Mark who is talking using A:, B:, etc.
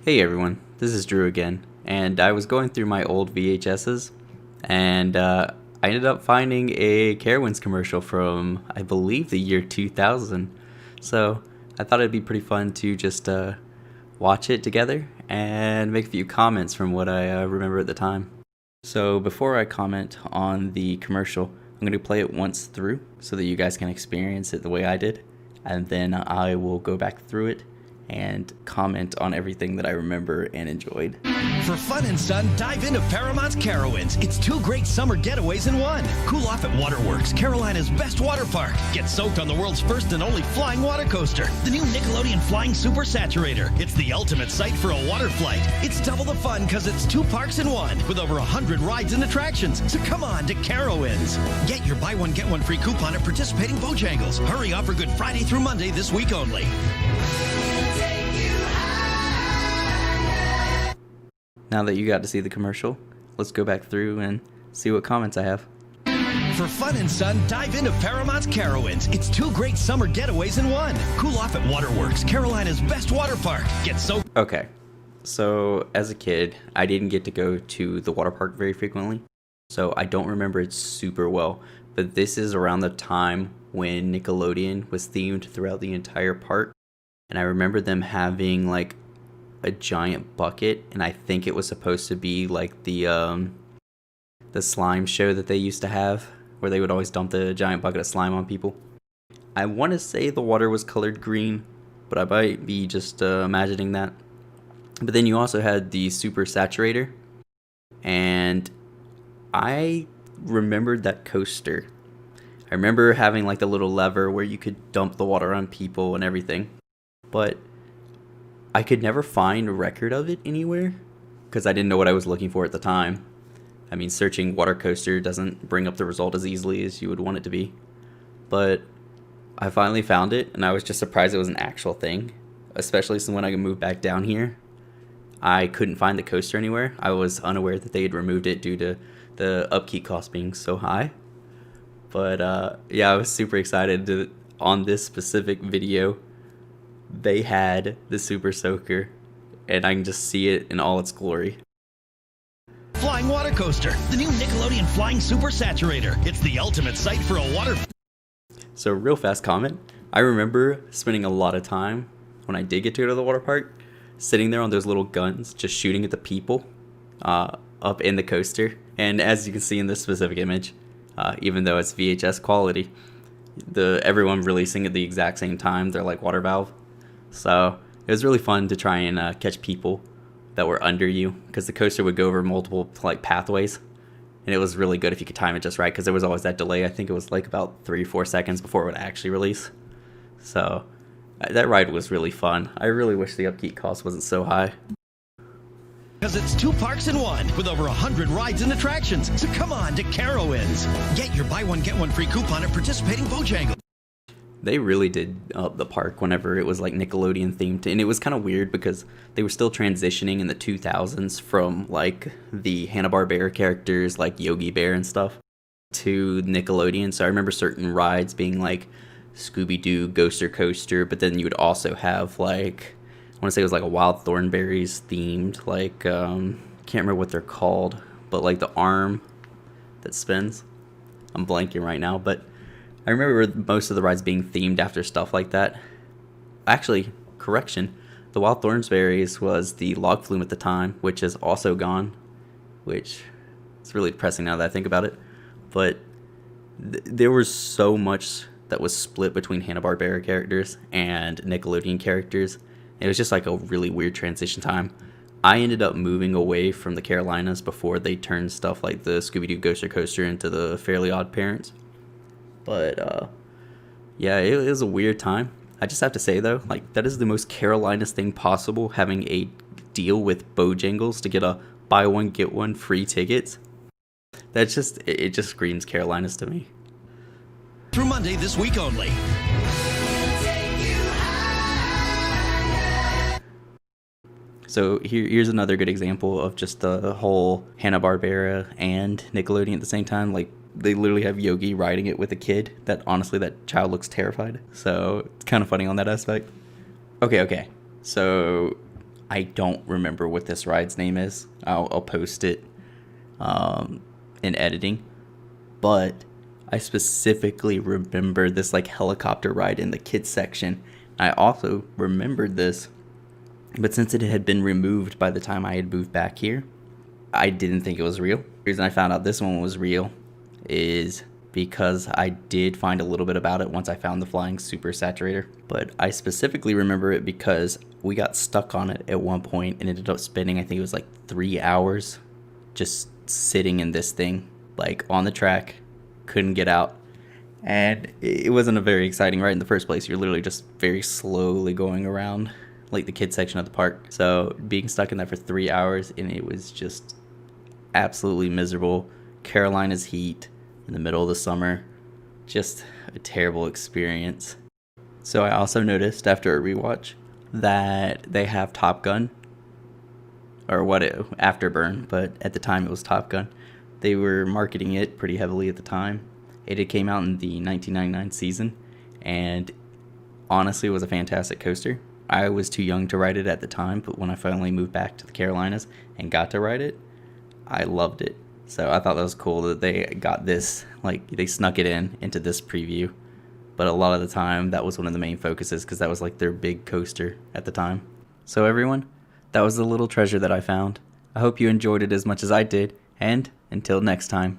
A: Hey everyone, this is Drew again, and I was going through my old VHSs, and I ended up finding a Carowinds commercial from, I believe, the year 2000. So I thought it'd be pretty fun to just watch it together and make a few comments from what I remember at the time. So before I comment on the commercial, I'm going to play it once through so that you guys can experience it the way I did, and then I will go back through it and comment on everything that I remember and enjoyed.
B: For fun and sun, dive into Paramount's Carowinds. It's 2 great summer getaways in one. Cool off at Waterworks, Carolina's best water park. Get soaked on the world's first and only flying water coaster, the new Nickelodeon Flying Super Saturator. It's the ultimate site for a water flight. It's double the fun because it's 2 parks in one with over 100 rides and attractions. So come on to Carowinds. Get your buy one, get one free coupon at participating Bojangles. Hurry, offer good Friday through Monday this week only.
A: Now that you got to see the commercial, let's go back through and see what comments I have.
B: For fun and sun, dive into Paramount's Carowinds. It's 2 great summer getaways in one. Cool off at Waterworks, Carolina's best water park. Get so...
A: Okay, so as a kid, I didn't get to go to the water park very frequently, so I don't remember it super well, but this is around the time when Nickelodeon was themed throughout the entire park, and I remember them having like a giant bucket, and I think it was supposed to be like the slime show that they used to have, where they would always dump the giant bucket of slime on people. I want to say the water was colored green, but I might be just imagining that. But then you also had the Super Saturator, and I remembered that coaster. I remember having like the little lever where you could dump the water on people and everything, but I could never find a record of it anywhere because I didn't know what I was looking for at the time. I mean, searching water coaster doesn't bring up the result as easily as you would want it to be. But I finally found it, and I was just surprised it was an actual thing, especially since when I moved back down here, I couldn't find the coaster anywhere. I was unaware that they had removed it due to the upkeep cost being so high. But yeah, I was super excited on this specific video. They had the Super Soaker, and I can just see it in all its glory.
B: Flying water coaster, the new Nickelodeon Flying Super Saturator. It's the ultimate site for a water...
A: So real fast comment, I remember spending a lot of time, when I did get to go to the water park, sitting there on those little guns, just shooting at the people up in the coaster. And as you can see in this specific image, even though it's VHS quality, everyone releasing at the exact same time, they're like water valve. So it was really fun to try and catch people that were under you, because the coaster would go over multiple like pathways, and it was really good if you could time it just right, because there was always that delay. I think it was like about 3-4 seconds before it would actually release. So that ride was really fun. I really wish the upkeep cost wasn't so high.
B: Because it's 2 parks in one with over 100 rides and attractions. So come on to Carowinds. Get your buy one, get one free coupon at participating Bojangles.
A: They really did up the park whenever it was like Nickelodeon themed, and it was kind of weird because they were still transitioning in the 2000s from like the Hanna-Barbera characters like Yogi Bear and stuff to Nickelodeon. So I remember certain rides being like Scooby-Doo Ghoster Coaster, but then you would also have like, I want to say it was like a Wild Thornberries themed, like can't remember what they're called, but like the arm that spins. I'm blanking right now, but I remember most of the rides being themed after stuff like that. Actually, correction, the Wild Thornberries was the log flume at the time, which is also gone, which is really depressing now that I think about it. But there was so much that was split between Hanna-Barbera characters and Nickelodeon characters. It was just like a really weird transition time. I ended up moving away from the Carolinas before they turned stuff like the Scooby-Doo Ghoster Coaster into the Fairly Odd Parents. But yeah, it was a weird time. I just have to say though, like that is the most Carolinas thing possible, having a deal with Bojangles to get a buy one get one free tickets. That's just it just screams Carolinas to me.
B: Through Monday this week only.
A: So here's another good example of just the whole Hanna-Barbera and Nickelodeon at the same time. Like they literally have Yogi riding it with a kid that honestly that child looks terrified. So it's kind of funny on that aspect. Okay. So I don't remember what this ride's name is. I'll post it in editing. But I specifically remember this like helicopter ride in the kids section. I also remembered this, but since it had been removed by the time I had moved back here, I didn't think it was real. The reason I found out this one was real is because I did find a little bit about it once I found the flying super saturator. But I specifically remember it because we got stuck on it at one point and ended up spending, I think it was like 3 hours just sitting in this thing, like on the track, couldn't get out. And it wasn't a very exciting ride in the first place. You're literally just very slowly going around like the kids section of the park. So being stuck in that for 3 hours, and it was just absolutely miserable. Carolina's heat in the middle of the summer, just a terrible experience. So I also noticed after a rewatch that they have Top Gun, or Afterburn, but at the time it was Top Gun. They were marketing it pretty heavily at the time. It had came out in the 1999 season, and honestly, it was a fantastic coaster. I was too young to ride it at the time, but when I finally moved back to the Carolinas and got to ride it, I loved it. So I thought that was cool that they got this, like they snuck it into this preview. But a lot of the time, that was one of the main focuses because that was like their big coaster at the time. So everyone, that was the little treasure that I found. I hope you enjoyed it as much as I did, and until next time.